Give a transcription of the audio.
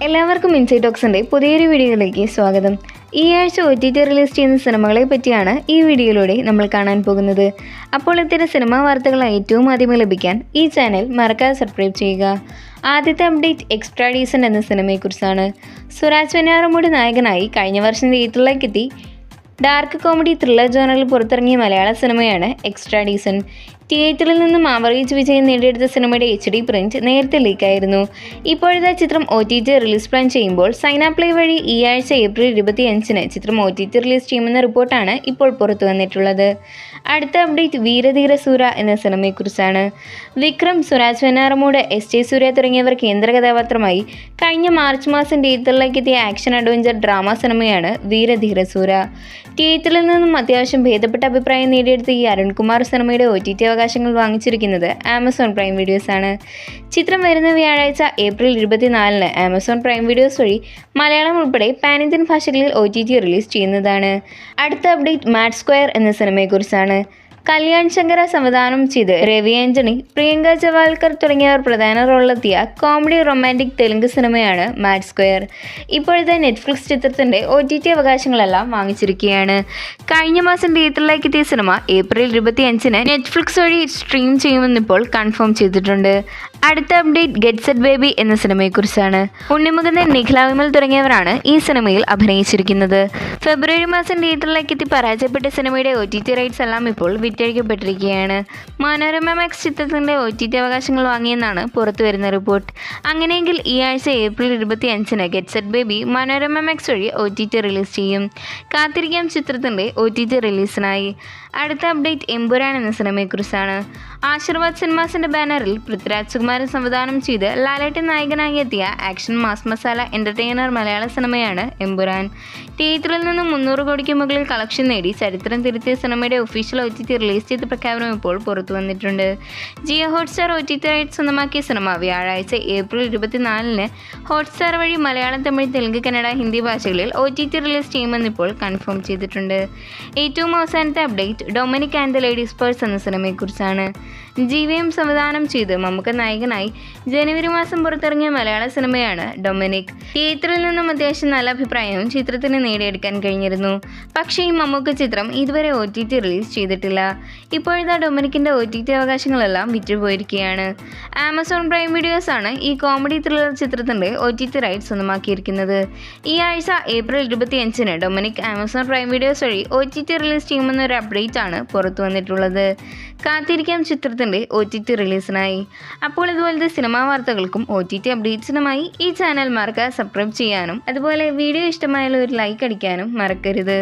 എല്ലാവർക്കും ഇൻസൈറ്റ് ടോക്സിൻ്റെ പുതിയൊരു വീഡിയോയിലേക്ക് സ്വാഗതം. ഈ ആഴ്ച OTT റിലീസ് ചെയ്യുന്ന സിനിമകളെ പറ്റിയാണ് ഈ വീഡിയോയിലൂടെ നമ്മൾ കാണാൻ പോകുന്നത്. അപ്പോൾ ഇത്തരം സിനിമാ വാർത്തകൾ ഏറ്റവും ആദ്യമേ ലഭിക്കാൻ ഈ ചാനൽ മറക്കാതെ സബ്സ്ക്രൈബ് ചെയ്യുക. ആദ്യത്തെ അപ്ഡേറ്റ് എക്സ്ട്രാ ഡീസൻ്റ് എന്ന സിനിമയെക്കുറിച്ചാണ്. സുരാജ് വെഞ്ഞാറമൂട് നായകനായി കഴിഞ്ഞ വർഷം തിയേറ്ററിലേക്കെത്തി ഡാർക്ക് കോമഡി ത്രില്ലർ ജോണറിൽ പുറത്തിറങ്ങിയ മലയാള സിനിമയാണ് എക്സ്ട്രാ ഡീസൻ്റ്. തിയേറ്ററിൽ നിന്നും ആവറേജ് വിജയം നേടിയെടുത്ത സിനിമയുടെ HD പ്രിന്റ് നേരത്തെ ലീക്കായിരുന്നു. ഇപ്പോഴത്തെ ചിത്രം OTT റിലീസ് പ്ലാൻ ചെയ്യുമ്പോൾ സൈനാപ്ലേ വഴി ഈ ആഴ്ച ഏപ്രിൽ 25-ന് ചിത്രം OTT റിലീസ് ചെയ്യുമെന്ന റിപ്പോർട്ടാണ് ഇപ്പോൾ പുറത്തു വന്നിട്ടുള്ളത്. അടുത്ത അപ്ഡേറ്റ് വീരധീര സൂര എന്ന സിനിമയെക്കുറിച്ചാണ്. വിക്രം, സുരാജ് വെഞ്ഞാറമൂട്, SJ സൂര്യ തുടങ്ങിയവർ കേന്ദ്ര കഥാപാത്രമായി കഴിഞ്ഞ മാർച്ച് മാസം തിയേറ്ററിലേക്ക് എത്തിയ ആക്ഷൻ അഡ്വഞ്ചർ ഡ്രാമ സിനിമയാണ് വീരധീര സൂര. തിയേറ്ററിൽ നിന്നും അത്യാവശ്യം ഭേദപ്പെട്ട അഭിപ്രായം നേടിയെടുത്ത ഈ അരുൺകുമാർ സിനിമയുടെ OTT അവകാശങ്ങൾ വാങ്ങിച്ചിരിക്കുന്നത് ആമസോൺ പ്രൈം വീഡിയോസ് ആണ്. ചിത്രം വരുന്ന വ്യാഴാഴ്ച ഏപ്രിൽ 24-ന് ആമസോൺ പ്രൈം വീഡിയോസ് വഴി മലയാളം ഉൾപ്പെടെ പാൻ ഇന്ത്യൻ ഭാഷകളിൽ OTT റിലീസ് ചെയ്യുന്നതാണ്. അടുത്ത അപ്ഡേറ്റ് മാഡ് സ്ക്വയർ എന്ന സിനിമയെക്കുറിച്ചാണ്. കല്യാൺ ശങ്കര സംവിധാനം ചെയ്ത് രവി ആന്റണി, പ്രിയങ്ക ജവാൽക്കർ തുടങ്ങിയവർ പ്രധാന റോളിലെത്തിയ കോമഡി റൊമാൻറ്റിക് തെലുങ്ക് സിനിമയാണ് മാഡ് സ്ക്വയർ. ഇപ്പോഴത്തെ നെറ്റ്ഫ്ലിക്സ് ചിത്രത്തിൻ്റെ OTT അവകാശങ്ങളെല്ലാം വാങ്ങിച്ചിരിക്കുകയാണ്. കഴിഞ്ഞ മാസം തിയേറ്ററിലേക്ക് എത്തിയ സിനിമ ഏപ്രിൽ 25-ന് നെറ്റ്ഫ്ലിക്സ് വഴി സ്ട്രീം ചെയ്യുമെന്നിപ്പോൾ കൺഫേം ചെയ്തിട്ടുണ്ട്. അടുത്ത അപ്ഡേറ്റ് ഗെറ്റ് സെറ്റ് ബേബി എന്ന സിനിമയെക്കുറിച്ചാണ്. ഉണ്ണിമുകുന്ദൻ, നിഖില വിമൽ തുടങ്ങിയവരാണ് ഈ സിനിമയിൽ അഭിനയിച്ചിരിക്കുന്നത്. ഫെബ്രുവരി മാസം തിയേറ്ററിലേക്ക് എത്തി പരാജയപ്പെട്ട സിനിമയുടെ OTT റൈറ്റ്സ് എല്ലാം ഇപ്പോൾ വിറ്റഴിക്കപ്പെട്ടിരിക്കുകയാണ്. മനോരമ മാക്സ് ചിത്രത്തിൻ്റെ OTT അവകാശങ്ങൾ വാങ്ങിയെന്നാണ് പുറത്തുവരുന്ന റിപ്പോർട്ട്. അങ്ങനെയെങ്കിൽ ഈ ആഴ്ച ഏപ്രിൽ 25-ന് Get Set Baby Manorama Max വഴി OTT റിലീസ് ചെയ്യും. കാത്തിരിക്കാം ചിത്രത്തിൻ്റെ OTT റിലീസിനായി. അടുത്ത അപ്ഡേറ്റ് എമ്പുരാൻ എന്ന സിനിമയെക്കുറിച്ചാണ്. ആശീർവാദ് സിനിമാസിൻ്റെ ബാനറിൽ പൃഥ്വിരാജ് സുകുമാരൻ സംവിധാനം ചെയ്ത് ലാലേട്ടൻ നായകനായി എത്തിയ ആക്ഷൻ മാസ് മസാല എൻ്റർടൈനർ മലയാള സിനിമയാണ് എമ്പുരാൻ. തിയേറ്ററിൽ നിന്നും 300 കോടിക്ക് മുകളിൽ കളക്ഷൻ നേടി ചരിത്രം തിരുത്തിയ സിനിമയുടെ ഒഫീഷ്യൽ OTT റിലീസ് ചെയ്ത പ്രഖ്യാപനം ഇപ്പോൾ പുറത്തു വന്നിട്ടുണ്ട്. ജിയോ ഹോട്ട്സ്റ്റാർ OTT റൈറ്റ്സ് സ്വന്തമാക്കിയ സിനിമ വ്യാഴാഴ്ച ഏപ്രിൽ 24-ന് ഹോട്ട്സ്റ്റാർ വഴി മലയാളം, തമിഴ്, തെലുങ്ക്, കന്നഡ, ഹിന്ദി ഭാഷകളിൽ OTT റിലീസ് ചെയ്യുമെന്നിപ്പോൾ കൺഫേം ചെയ്തിട്ടുണ്ട്. ഏറ്റവും അവസാനത്തെ update Dominic and the ladies purse എന്ന സിനിമയെക്കുറിച്ചാണ്. GVM സംവിധാനം ചെയ്ത് മമ്മൂക്ക നായകനായി ജനുവരി മാസം പുറത്തിറങ്ങിയ മലയാള സിനിമയാണ് ഡൊമിനിക്. തിയേറ്ററിൽ നിന്നും അത്യാവശ്യം നല്ല അഭിപ്രായവും ചിത്രത്തിന് നേടിയെടുക്കാൻ കഴിഞ്ഞിരുന്നു. പക്ഷേ ഈ മമ്മൂക്ക ചിത്രം ഇതുവരെ OTT റിലീസ് ചെയ്തിട്ടില്ല. ഇപ്പോഴത്തെ ഡൊമിനിക്കിൻ്റെ OTT അവകാശങ്ങളെല്ലാം വിറ്റുപോയിരിക്കുകയാണ്. ആമസോൺ പ്രൈം വീഡിയോസ് ആണ് ഈ കോമഡി ത്രില്ലർ ചിത്രത്തിൻ്റെ OTT റൈറ്റ്സ് സ്വന്തമാക്കിയിരിക്കുന്നത്. ഈ ആഴ്ച ഏപ്രിൽ 25-ന് ഡൊമിനിക് ആമസോൺ പ്രൈം വീഡിയോസ് വഴി OTT റിലീസ് ചെയ്യുമെന്നൊരു അപ്ഡേറ്റ് ആണ് പുറത്തു വന്നിട്ടുള്ളത്. കാത്തിരിക്കാം ചിത്രത്തിൻ്റെ OTT റിലീസിനായി. അപ്പോൾ ഇതുപോലത്തെ സിനിമാ വാർത്തകൾക്കും OTT അപ്ഡേറ്റ്സിനുമായി ഈ ചാനൽ മറക്കാതെ സബ്സ്ക്രൈബ് ചെയ്യാനും അതുപോലെ വീഡിയോ ഇഷ്ടമായാലും ഒരു ലൈക്ക് അടിക്കാനും മറക്കരുത്.